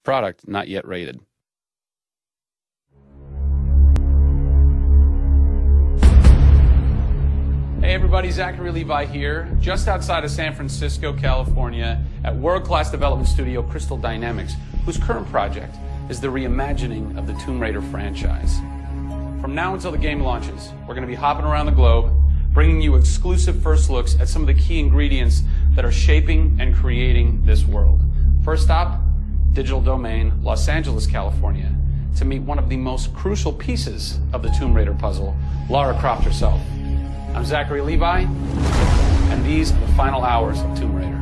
Product not yet rated. Hey everybody, Zachary Levi here, just outside of San Francisco, California, at world-class development studio Crystal Dynamics, whose current project is the reimagining of the Tomb Raider franchise. From now until the game launches, we're going to be hopping around the globe, bringing you exclusive first looks at some of the key ingredients that are shaping and creating this world. First stop, Digital Domain, Los Angeles, California, to meet one of the most crucial pieces of the Tomb Raider puzzle, Lara Croft herself. I'm Zachary Levi, and these are the final hours of Tomb Raider.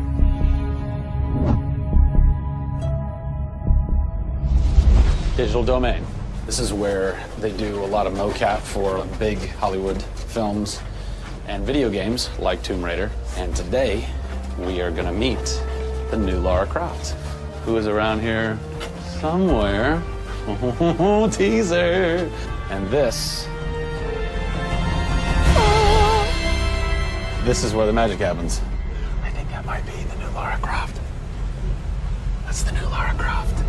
Digital Domain. This is where they do a lot of mocap for big Hollywood films and video games like Tomb Raider. And today, we are going to meet the new Lara Croft, who is around here somewhere. Teaser! And this is where the magic happens. I think that might be the new Lara Croft. That's the new Lara Croft.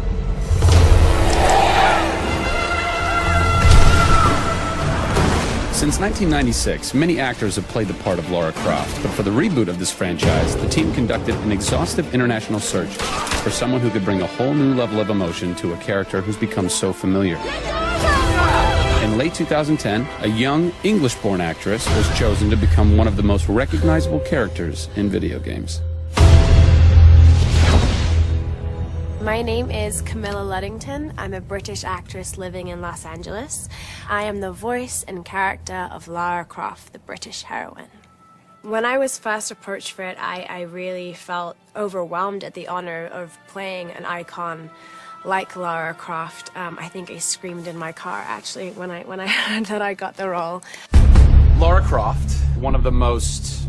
Since 1996, many actors have played the part of Lara Croft, but for the reboot of this franchise, the team conducted an exhaustive international search for someone who could bring a whole new level of emotion to a character who's become so familiar. In late 2010, a young English-born actress was chosen to become one of the most recognizable characters in video games. My name is Camilla Luddington. I'm a British actress living in Los Angeles. I am the voice and character of Lara Croft, the British heroine. When I was first approached for it, I really felt overwhelmed at the honor of playing an icon like Lara Croft. I think I screamed in my car, actually, when I heard that I got the role. Lara Croft, one of the most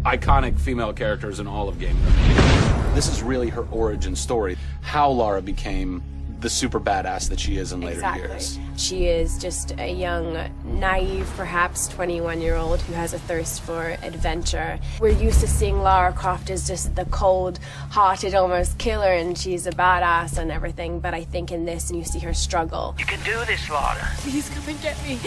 iconic female characters in all of gaming. This is really her origin story, how Lara became the super badass that she is in later years. She is just a young, naive, perhaps 21-year-old who has a thirst for adventure. We're used to seeing Lara Croft as just the cold-hearted, almost killer, and she's a badass and everything, but I think in this, you see her struggle. You can do this, Lara. Please come and get me.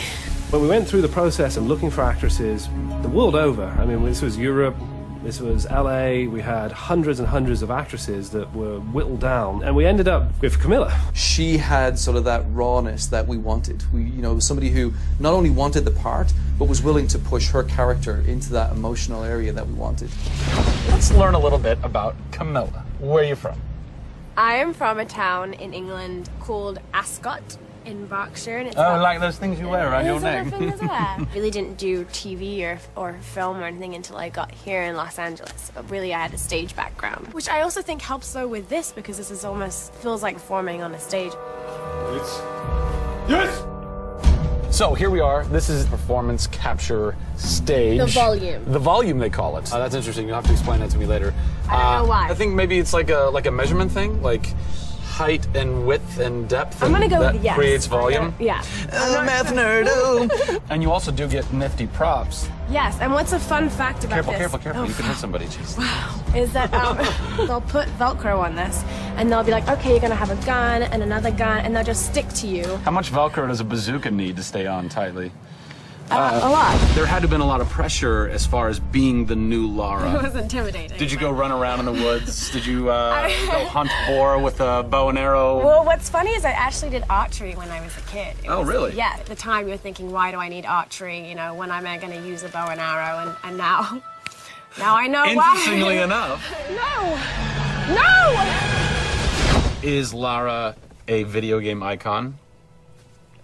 When we went through the process of looking for actresses the world over, I mean, this was Europe, this was LA, we had hundreds and hundreds of actresses that were whittled down, and we ended up with Camilla. She had sort of that rawness that we wanted. Somebody who not only wanted the part, but was willing to push her character into that emotional area that we wanted. Let's learn a little bit about Camilla. Where are you from? I am from a town in England called Ascot in Berkshire. And it's like those things you wear around your neck. Really didn't do TV or film or anything until I got here in Los Angeles. But really, I had a stage background, which I also think helps though with this, because this is almost feels like performing on a stage. Yes! So here we are. This is performance capture stage. The volume. The volume, they call it. That's interesting. You'll have to explain that to me later. I don't know why. I think maybe it's like a measurement thing, like height and width and depth. I'm gonna go that with yes. Creates volume. Yeah. Math nerd. And you also do get nifty props. Yes. And what's a fun fact about this? Careful. Oh, You can hit somebody. Jeez. Wow. Is that they'll put Velcro on this, and they'll be like, okay, you're gonna have a gun and another gun, and they'll just stick to you. How much Velcro does a bazooka need to stay on tightly? A lot. There had to have been a lot of pressure as far as being the new Lara. It was intimidating. Did you go run around in the woods? Did you go hunt boar with a bow and arrow? Well, what's funny is I actually did archery when I was a kid. Really? Yeah. At the time, you're thinking, why do I need archery? You know, when am I going to use a bow and arrow? And now I know why. Interestingly enough. No! Is Lara a video game icon?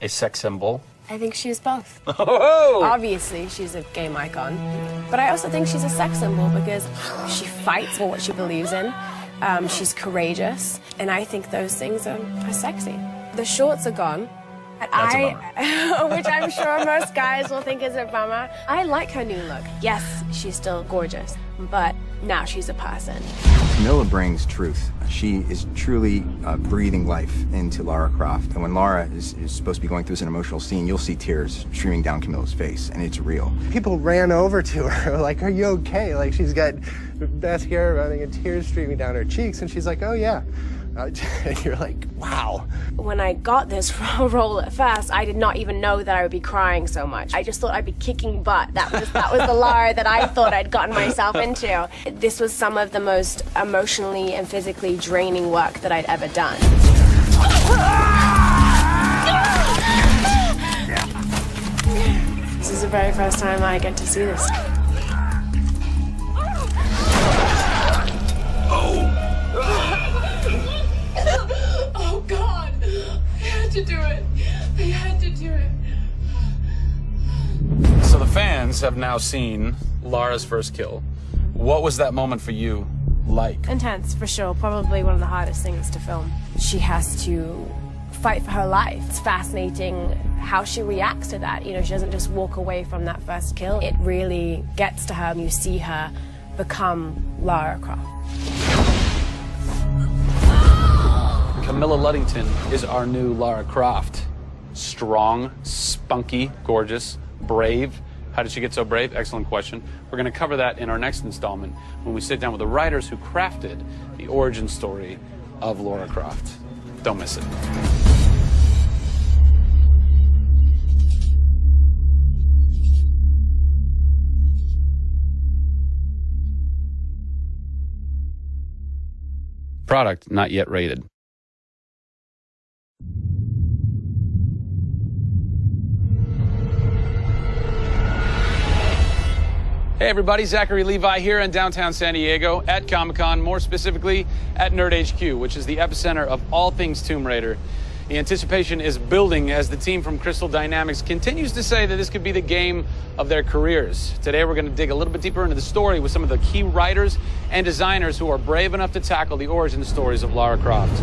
A sex symbol? I think she's both. Oh! Obviously, she's a game icon. But I also think she's a sex symbol because she fights for what she believes in. She's courageous. And I think those things are sexy. The shorts are gone. That's a bummer. Which I'm sure most guys will think is a bummer. I like her new look. Yes, she's still gorgeous, but now she's a person. Camilla brings truth. She is truly breathing life into Lara Croft. And when Lara is supposed to be going through an emotional scene, you'll see tears streaming down Camilla's face, and it's real. People ran over to her, like, are you okay? Like, she's got mascara running and tears streaming down her cheeks, and she's like, oh yeah, You're like, wow. When I got this role at first, I did not even know that I would be crying so much. I just thought I'd be kicking butt. That was the Lara that I thought I'd gotten myself into. This was some of the most emotionally and physically draining work that I'd ever done. This is the very first time I get to see this. Oh God! I had to do it. I had to do it. So the fans have now seen Lara's first kill. What was that moment for you like? Intense, for sure. Probably one of the hardest things to film. She has to fight for her life. It's fascinating how she reacts to that. You know, she doesn't just walk away from that first kill. It really gets to her, and you see her become Lara Croft. Camilla Luddington is our new Lara Croft. Strong, spunky, gorgeous, brave. How did she get so brave? Excellent question. We're going to cover that in our next installment when we sit down with the writers who crafted the origin story of Lara Croft. Don't miss it. Product not yet rated. Hey everybody, Zachary Levi here in downtown San Diego at Comic-Con, more specifically at Nerd HQ, which is the epicenter of all things Tomb Raider. The anticipation is building as the team from Crystal Dynamics continues to say that this could be the game of their careers. Today we're going to dig a little bit deeper into the story with some of the key writers and designers who are brave enough to tackle the origin stories of Lara Croft.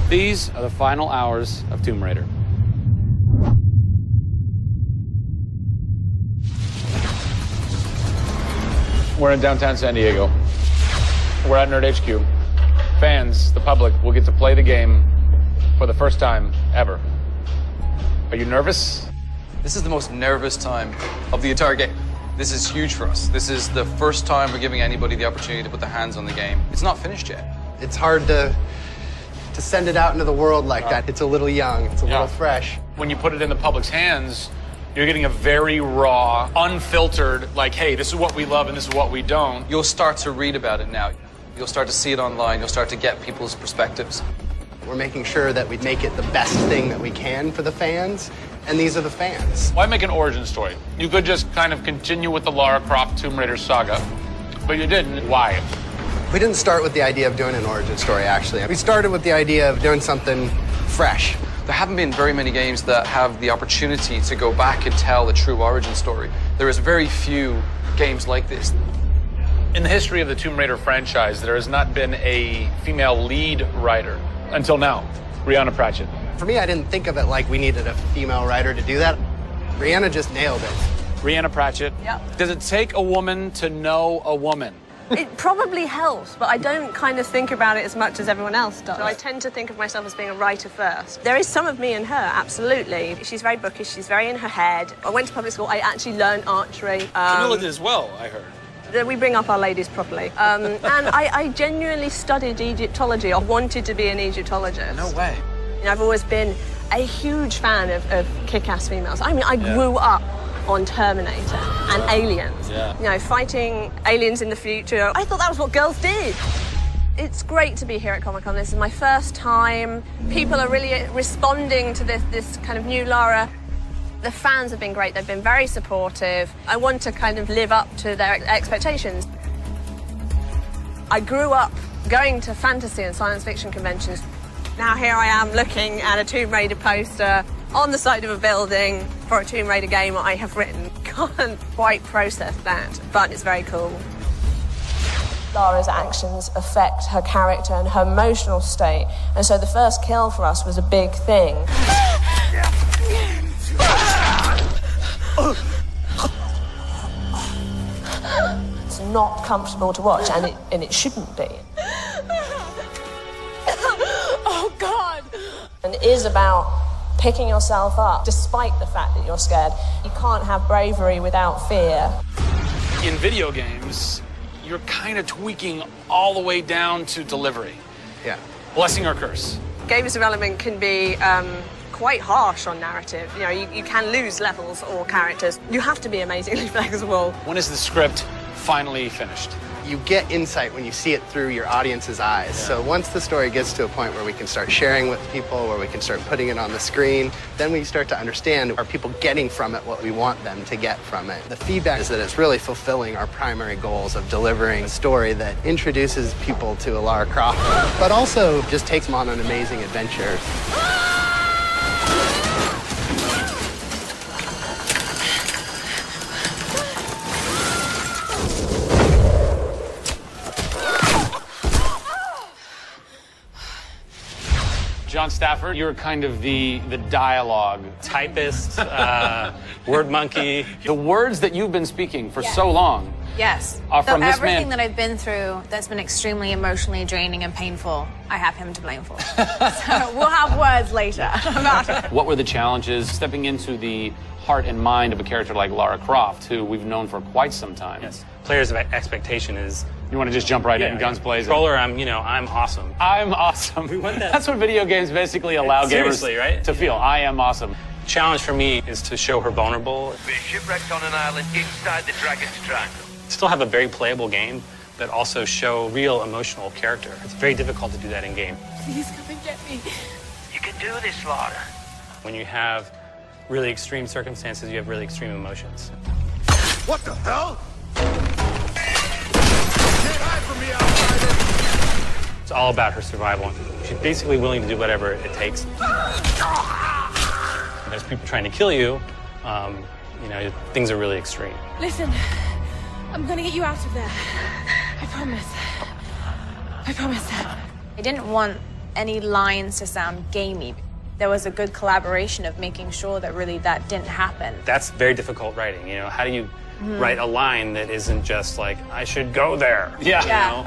These are the final hours of Tomb Raider. We're in downtown San Diego. We're at Nerd HQ. Fans, the public, will get to play the game for the first time ever. Are you nervous? This is the most nervous time of the entire game. This is huge for us. This is the first time we're giving anybody the opportunity to put their hands on the game. It's not finished yet. It's hard to send it out into the world like that. It's a little young, it's a little fresh. When you put it in the public's hands, you're getting a very raw, unfiltered, like, hey, this is what we love and this is what we don't. You'll start to read about it now. You'll start to see it online. You'll start to get people's perspectives. We're making sure that we make it the best thing that we can for the fans, and these are the fans. Why make an origin story? You could just kind of continue with the Lara Croft Tomb Raider saga, but you didn't. Why? We didn't start with the idea of doing an origin story, actually. We started with the idea of doing something fresh. There haven't been very many games that have the opportunity to go back and tell the true origin story. There is very few games like this. In the history of the Tomb Raider franchise, there has not been a female lead writer until now, Brianna Pratchett. For me, I didn't think of it like we needed a female writer to do that. Brianna just nailed it. Brianna Pratchett. Yep. Does it take a woman to know a woman? It probably helps, but I don't kind of think about it as much as everyone else does. I tend to think of myself as being a writer first. There is some of me in her, absolutely. She's very bookish, she's very in her head. I went to public school, I actually learned archery. Camilla did as well, I heard. We bring up our ladies properly. And I genuinely studied Egyptology. I wanted to be an Egyptologist. No way. You know, I've always been a huge fan of kick-ass females. I mean, I grew up on Terminator and Aliens. Yeah. You know, fighting aliens in the future. I thought that was what girls did. It's great to be here at Comic-Con. This is my first time. People are really responding to this kind of new Lara. The fans have been great. They've been very supportive. I want to kind of live up to their expectations. I grew up going to fantasy and science fiction conventions. Now here I am looking at a Tomb Raider poster on the side of a building for a Tomb Raider game I have written. Can't quite process that, but it's very cool. Lara's actions affect her character and her emotional state, and so the first kill for us was a big thing. It's not comfortable to watch, and it shouldn't be. Oh, God! And it is about picking yourself up, despite the fact that you're scared. You can't have bravery without fear. In video games, you're kind of tweaking all the way down to delivery. Yeah. Blessing or curse? Games development can be quite harsh on narrative. You know, you can lose levels or characters. You have to be amazingly flexible. When is the script finally finished? You get insight when you see it through your audience's eyes. Yeah. So once the story gets to a point where we can start sharing with people, where we can start putting it on the screen, then we start to understand, are people getting from it what we want them to get from it? The feedback is that it's really fulfilling our primary goals of delivering a story that introduces people to Lara Croft, but also just takes them on an amazing adventure. John Stafford, you're kind of the dialogue typist, word monkey. The words that you've been speaking for so long. Yes. Are from this everything man. that I've been through that's been extremely emotionally draining and painful, I have him to blame for. So we'll have words later about it. What were the challenges stepping into the heart and mind of a character like Lara Croft, who we've known for quite some time? Yes. Players' expectation is... You want to just jump right in, guns blazing? Controller, I'm awesome. I'm awesome. We want that. That's what video games basically allow gamers right? to feel. I am awesome. Challenge for me is to show her vulnerable. We're shipwrecked on an island inside the Dragon's Triangle. Still have a very playable game, but also show real emotional character. It's very difficult to do that in game. Please come and get me. You can do this, Lara. When you have really extreme circumstances, you have really extreme emotions. What the hell? Get high from me, outsider! It's all about her survival. She's basically willing to do whatever it takes. There's people trying to kill you. You know, things are really extreme. Listen, I'm gonna get you out of there. I promise. I promise. I didn't want any lines to sound gamey. There was a good collaboration of making sure that really that didn't happen. That's very difficult writing, you know. How do you write a line that isn't just like, I should go there? Yeah. You know?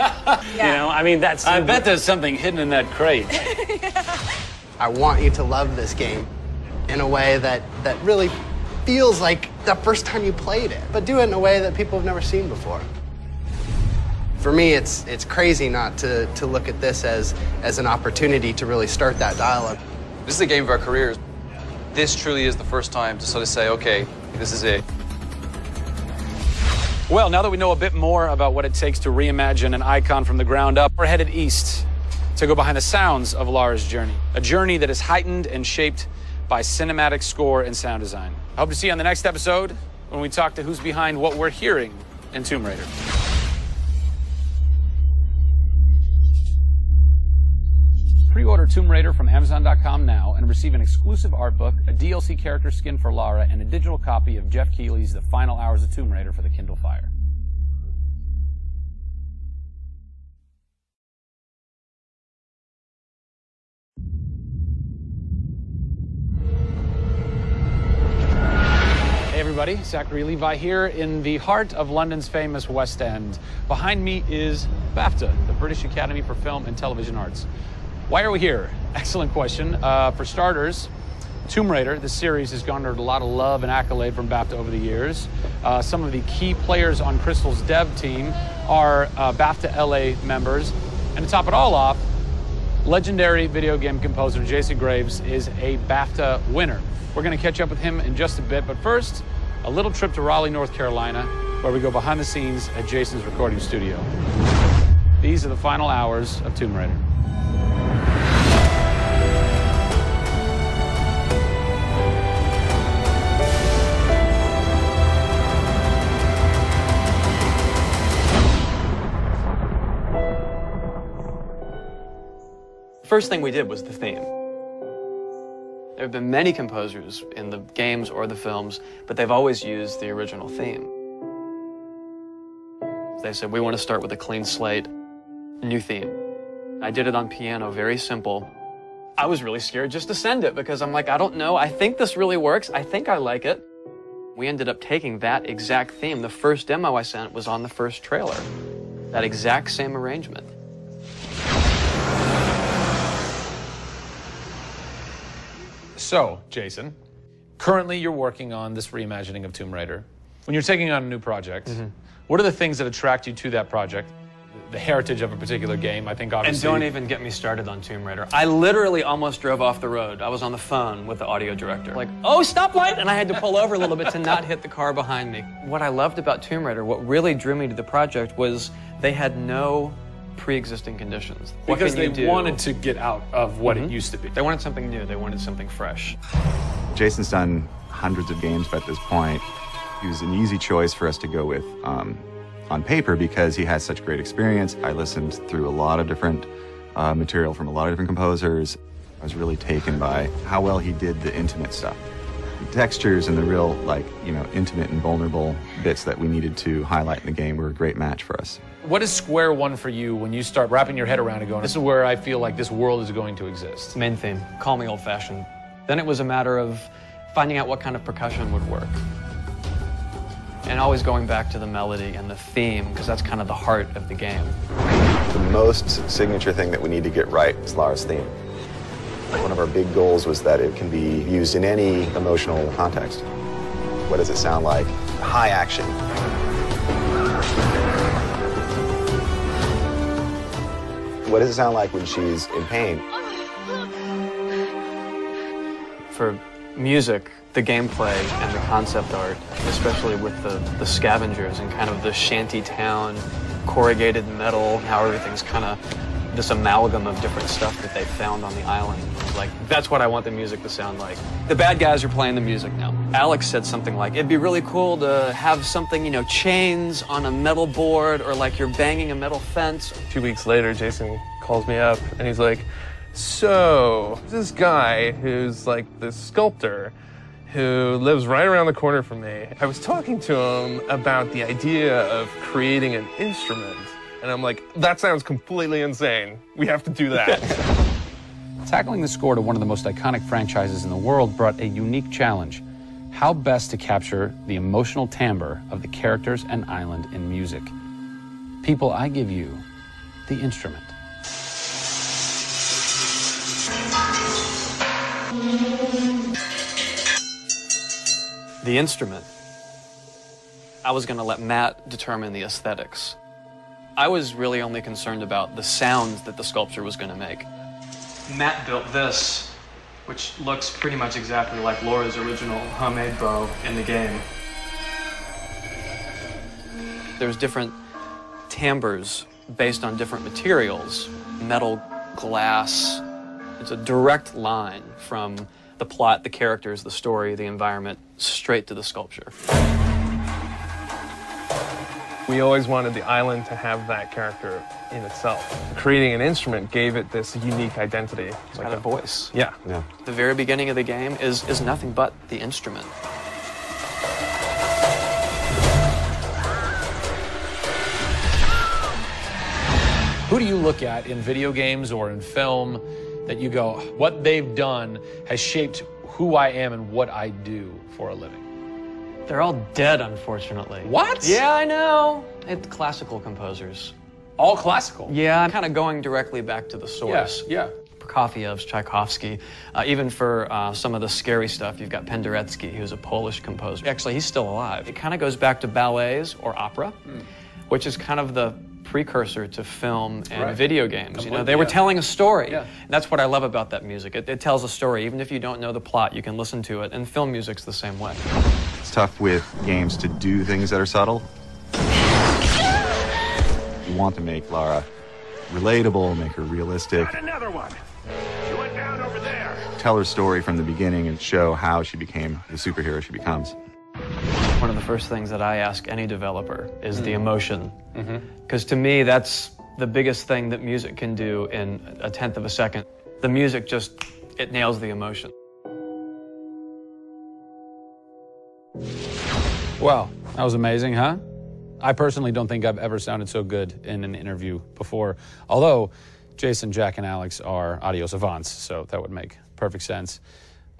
You know, I mean, that's... I bet there's something hidden in that crate. I want you to love this game in a way that really feels like the first time you played it, but do it in a way that people have never seen before. For me, it's crazy not to look at this as an opportunity to really start that dialogue. This is the game of our careers. This truly is the first time to sort of say, okay, this is it. Well, now that we know a bit more about what it takes to reimagine an icon from the ground up, we're headed east to go behind the sounds of Lara's journey. A journey that is heightened and shaped by cinematic score and sound design. I hope to see you on the next episode when we talk to who's behind what we're hearing in Tomb Raider. Pre-order Tomb Raider from Amazon.com now and receive an exclusive art book, a DLC character skin for Lara, and a digital copy of Jeff Keighley's The Final Hours of Tomb Raider for the Kindle Fire. Hey everybody, Zachary Levi here in the heart of London's famous West End. Behind me is BAFTA, the British Academy for Film and Television Arts. Why are we here? Excellent question. For starters, Tomb Raider, the series, has garnered a lot of love and accolade from BAFTA over the years. Some of the key players on Crystal's dev team are BAFTA LA members. And to top it all off, legendary video game composer Jason Graves is a BAFTA winner. We're going to catch up with him in just a bit, but first, a little trip to Raleigh, North Carolina, where we go behind the scenes at Jason's recording studio. These are the final hours of Tomb Raider. First thing we did was the theme. There have been many composers in the games or the films, but they've always used the original theme. They said, we want to start with a clean slate, new theme. I did it on piano, very simple. I was really scared just to send it because I'm like, I don't know, I think this really works, I think I like it. We ended up taking that exact theme. The first demo I sent was on the first trailer. That exact same arrangement. So, Jason, currently you're working on this reimagining of Tomb Raider. When you're taking on a new project, what are the things that attract you to that project? the heritage of a particular game. I think obviously... And don't even get me started on Tomb Raider. I literally almost drove off the road. I was on the phone with the audio director. Like, oh, stoplight! And I had to pull over a little bit to not hit the car behind me. What I loved about Tomb Raider, what really drew me to the project was they had no pre-existing conditions. Because they wanted to get out of what it used to be. They wanted something new. They wanted something fresh. Jason's done hundreds of games by this point. He was an easy choice for us to go with on paper because he has such great experience. I listened through a lot of different material from a lot of different composers. I was really taken by how well he did the intimate stuff. The textures and the real, like, you know, intimate and vulnerable bits that we needed to highlight in the game were a great match for us. What is square one for you when you start wrapping your head around it going, this is where I feel like this world is going to exist? Main theme, call me old-fashioned. Then it was a matter of finding out what kind of percussion would work. And always going back to the melody and the theme, because that's kind of the heart of the game. The most signature thing that we need to get right is Lara's theme. One of our big goals was that it can be used in any emotional context. What does it sound like? High action. What does it sound like when she's in pain? For music, the gameplay and the concept art, especially with the scavengers and kind of the shanty town, corrugated metal, how everything's kind of this amalgam of different stuff that they found on the island. Like, that's what I want the music to sound like. The bad guys are playing the music now. Alex said something like, it'd be really cool to have something, you know, chains on a metal board or like you're banging a metal fence. 2 weeks later, Jason calls me up and he's like, so, this guy who's like this sculptor who lives right around the corner from me, I was talking to him about the idea of creating an instrument. And I'm like, that sounds completely insane. We have to do that. Tackling the score to one of the most iconic franchises in the world brought a unique challenge. How best to capture the emotional timbre of the characters and island in music? People, I give you the instrument. The instrument. I was going to let Matt determine the aesthetics. I was really only concerned about the sounds that the sculpture was going to make. Matt built this, which looks pretty much exactly like Laura's original homemade bow in the game. There's different timbres based on different materials. Metal, glass. It's a direct line from the plot, the characters, the story, the environment, straight to the sculpture. We always wanted the island to have that character in itself. Creating an instrument gave it this unique identity. It's like a voice. Yeah. The very beginning of the game is nothing but the instrument. Who do you look at in video games or in film that you go, what they've done has shaped who I am and what I do for a living? They're all dead, unfortunately. What? Yeah, I know. It's classical composers. All classical? Yeah, I'm kind of going directly back to the source. Yeah. Prokofiev's, Tchaikovsky. Even for some of the scary stuff, you've got Penderecki, who's a Polish composer. Actually, he's still alive. It kind of goes back to ballets or opera, which is kind of the precursor to film and video games. You know, they were telling a story. And that's what I love about that music. It tells a story. Even if you don't know the plot, you can listen to it. And film music's the same way. It's tough with games to do things that are subtle. You want to make Lara relatable, make her realistic. Got another one. She went down over there. Tell her story from the beginning and show how she became the superhero she becomes. One of the first things that I ask any developer is the emotion. Because to me, that's the biggest thing that music can do in a tenth of a second. The music just, it nails the emotion. Wow, that was amazing, huh? I personally don't think I've ever sounded so good in an interview before. Although Jason, Jack, and Alex are audio savants, so that would make perfect sense.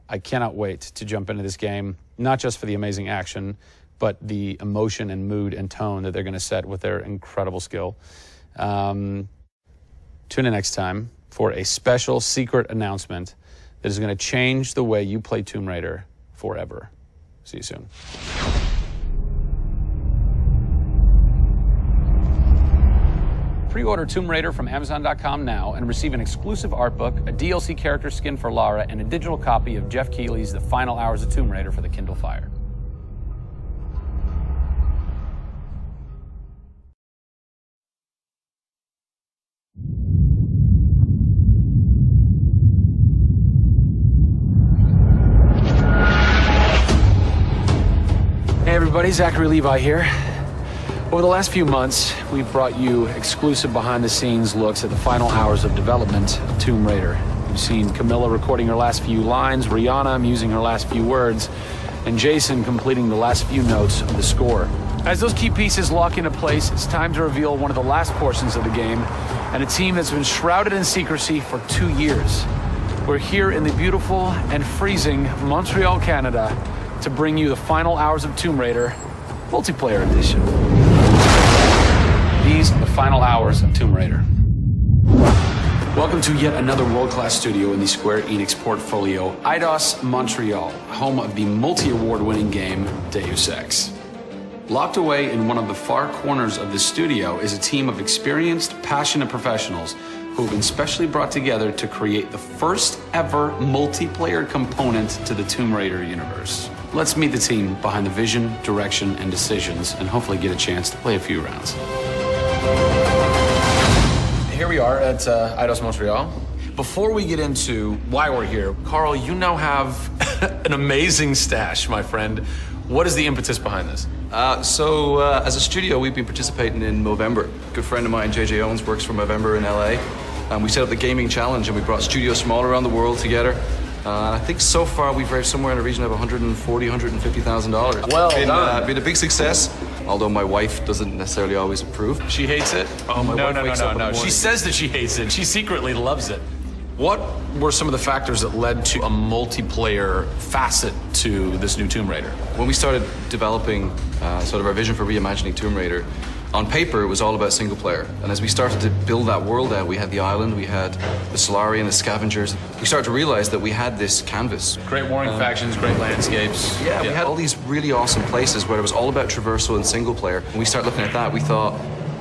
I cannot wait to jump into this game, not just for the amazing action, but the emotion and mood and tone that they're going to set with their incredible skill. Tune in next time for a special secret announcement that is going to change the way you play Tomb Raider forever. See you soon. Pre-order Tomb Raider from Amazon.com now and receive an exclusive art book, a DLC character skin for Lara, and a digital copy of Jeff Keighley's The Final Hours of Tomb Raider for the Kindle Fire. Hey everybody, Zachary Levi here. Over the last few months, we've brought you exclusive behind-the-scenes looks at the final hours of development of Tomb Raider. You've seen Camilla recording her last few lines, Rihanna musing her last few words, and Jason completing the last few notes of the score. As those key pieces lock into place, it's time to reveal one of the last portions of the game, and a team that's been shrouded in secrecy for 2 years. We're here in the beautiful and freezing Montreal, Canada, to bring you the final hours of Tomb Raider multiplayer edition. These are the final hours of Tomb Raider. Welcome to yet another world-class studio in the Square Enix portfolio, Eidos Montreal, home of the multi-award-winning game Deus Ex. Locked away in one of the far corners of the studio is a team of experienced, passionate professionals who have been specially brought together to create the first ever multiplayer component to the Tomb Raider universe. Let's meet the team behind the vision, direction, and decisions, and hopefully get a chance to play a few rounds. Here we are at Eidos Montreal. Before we get into why we're here, Carl, you now have an amazing stash, my friend. What is the impetus behind this? As a studio, we've been participating in Movember. A good friend of mine, JJ Owens, works for Movember in LA. And we set up the gaming challenge, and we brought studios from all around the world together. And I think so far we've raised somewhere in the region of $140,000, $150,000. Well done. Been a big success, although my wife doesn't necessarily always approve. She hates it? Oh, my wife wakes up in the morning. She says that she hates it. She secretly loves it. What were some of the factors that led to a multiplayer facet to this new Tomb Raider? When we started developing sort of our vision for reimagining Tomb Raider, on paper, it was all about single player. And as we started to build that world out, we had the island, we had the Solari and the scavengers. We started to realize that we had this canvas. Great warring factions, great landscapes. Yeah, we had all these really awesome places where it was all about traversal and single player. When we started looking at that, we thought,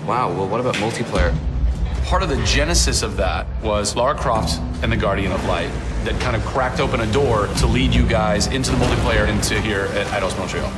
wow, well, what about multiplayer? Part of the genesis of that was Lara Croft and the Guardian of Light that kind of cracked open a door to lead you guys into the multiplayer into here at Eidos Montreal.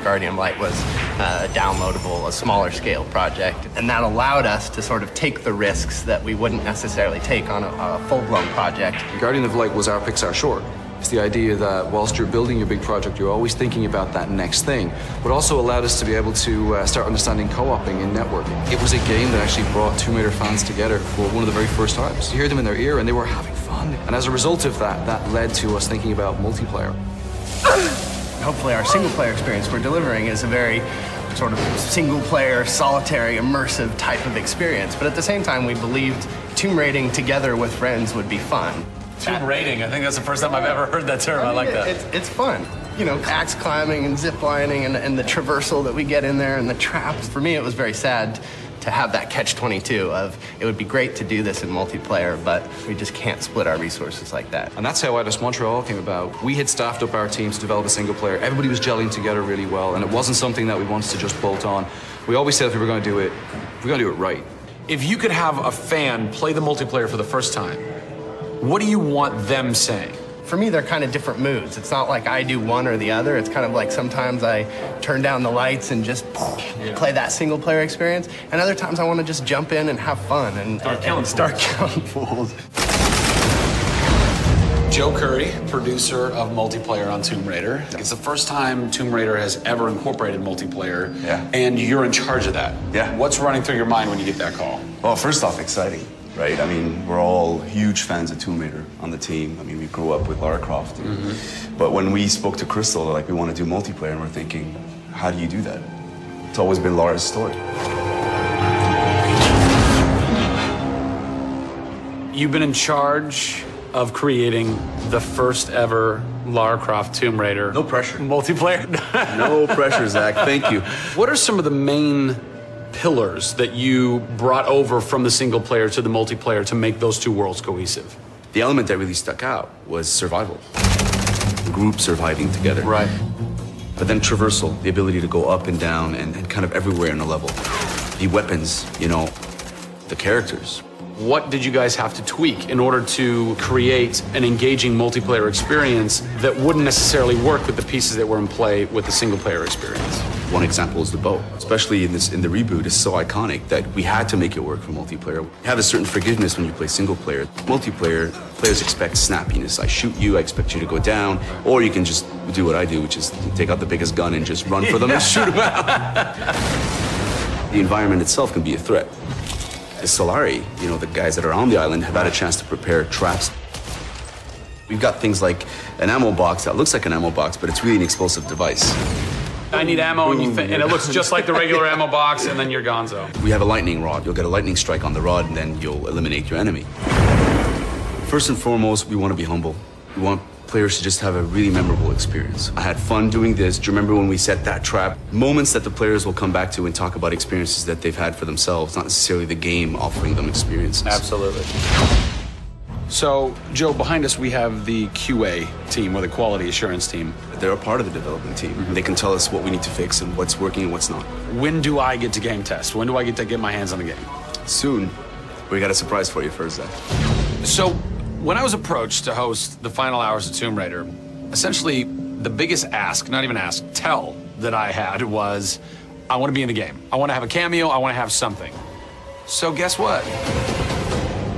Guardian of Light was a downloadable, a smaller scale project, and that allowed us to sort of take the risks that we wouldn't necessarily take on a full-blown project. Guardian of Light was our Pixar short. It's the idea that whilst you're building your big project, you're always thinking about that next thing, but also allowed us to be able to start understanding co-oping and networking. It was a game that actually brought Tomb Raider fans together for one of the very first times. You hear them in their ear and they were having fun. And as a result of that, that led to us thinking about multiplayer. Hopefully our single-player experience we're delivering is a very sort of single-player, solitary, immersive type of experience. But at the same time, we believed tomb raiding together with friends would be fun. Tomb raiding, I think that's the first time I've ever heard that term. I like that. It's fun. You know, axe climbing and zip lining and the traversal that we get in there and the traps. For me, it was very sad to have that catch-22 of it would be great to do this in multiplayer, but we just can't split our resources like that. And that's how Eidos Montreal came about. We had staffed up our team to develop a single player. Everybody was gelling together really well, and it wasn't something that we wanted to just bolt on. We always said if we were going to do it, we're going to do it right. If you could have a fan play the multiplayer for the first time, what do you want them saying? For me, they're kind of different moods. It's not like I do one or the other. It's kind of like sometimes I turn down the lights and just play that single player experience. And other times I want to just jump in and have fun and start killing fools. Joe Curry, producer of multiplayer on Tomb Raider. It's the first time Tomb Raider has ever incorporated multiplayer. Yeah. And you're in charge of that. Yeah. What's running through your mind when you get that call? Well, first off, exciting. Right? I mean, we're all huge fans of Tomb Raider on the team. I mean, we grew up with Lara Croft. But when we spoke to Crystal, like, we want to do multiplayer, and we're thinking, how do you do that? It's always been Lara's story. You've been in charge of creating the first ever Lara Croft Tomb Raider. No pressure. Multiplayer? No pressure, Zach. Thank you. What are some of the main pillars that you brought over from the single player to the multiplayer to make those two worlds cohesive? The element that really stuck out was survival. The group surviving together. Right. But then traversal, the ability to go up and down and kind of everywhere in a level. The weapons, you know, the characters. What did you guys have to tweak in order to create an engaging multiplayer experience that wouldn't necessarily work with the pieces that were in play with the single-player experience? One example is the bow. Especially in the reboot, it's so iconic that we had to make it work for multiplayer. You have a certain forgiveness when you play single player. Multiplayer, players expect snappiness. I shoot you, I expect you to go down, or you can just do what I do, which is take out the biggest gun and just run for them and shoot them out. The environment itself can be a threat. The Solari, you know, the guys that are on the island have had a chance to prepare traps. We've got things like an ammo box that looks like an ammo box, but it's really an explosive device. I need ammo, and it looks just like the regular ammo box, and then you're gonzo. We have a lightning rod. You'll get a lightning strike on the rod, and then you'll eliminate your enemy. First and foremost, we want to be humble. We want players to just have a really memorable experience. I had fun doing this. Do you remember when we set that trap? Moments that the players will come back to and talk about experiences that they've had for themselves, not necessarily the game offering them experiences. Absolutely. So, Joe, behind us we have the QA team, or the quality assurance team. They're a part of the development team. They can tell us what we need to fix and what's working and what's not. When do I get to game test? When do I get to get my hands on the game? Soon. We got a surprise for you first, though. So, when I was approached to host the final hours of Tomb Raider, essentially the biggest ask, not even ask, tell that I had was, I want to be in the game. I want to have a cameo, I want to have something. So guess what?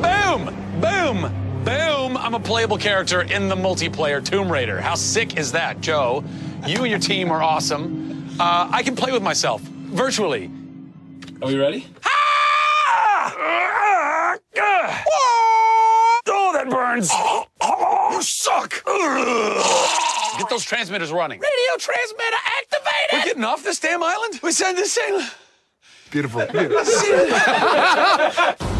Boom! Boom! Boom! I'm a playable character in the multiplayer Tomb Raider. How sick is that, Joe? You and your team are awesome. I can play with myself, virtually. Are we ready? Oh, that burns. You suck. Get those transmitters running. Radio transmitter activated. We're getting off this damn island? We send this thing. Beautiful.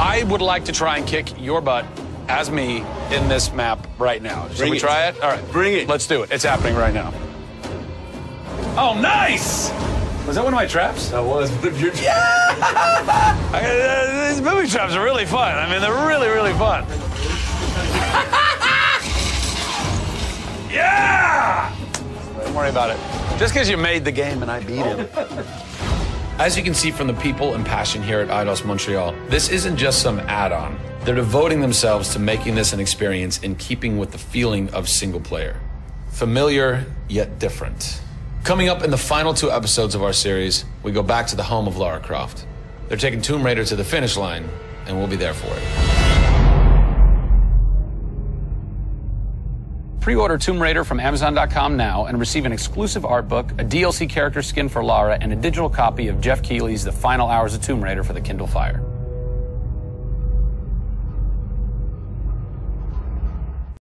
I would like to try and kick your butt as me in this map right now. Should we try it? All right. Bring it. Let's do it. It's happening right now. Oh, nice! Was that one of my traps? That was one of your traps. Yeah! These booby traps are really fun. I mean, they're really, really fun. Yeah! Don't worry about it. Just because you made the game and I beat him. As you can see from the people and passion here at Eidos Montreal, this isn't just some add-on. They're devoting themselves to making this an experience in keeping with the feeling of single player. Familiar, yet different. Coming up in the final 2 episodes of our series, we go back to the home of Lara Croft. They're taking Tomb Raider to the finish line, and we'll be there for it. Pre-order Tomb Raider from Amazon.com now and receive an exclusive art book, a DLC character skin for Lara, and a digital copy of Jeff Keighley's The Final Hours of Tomb Raider for the Kindle Fire.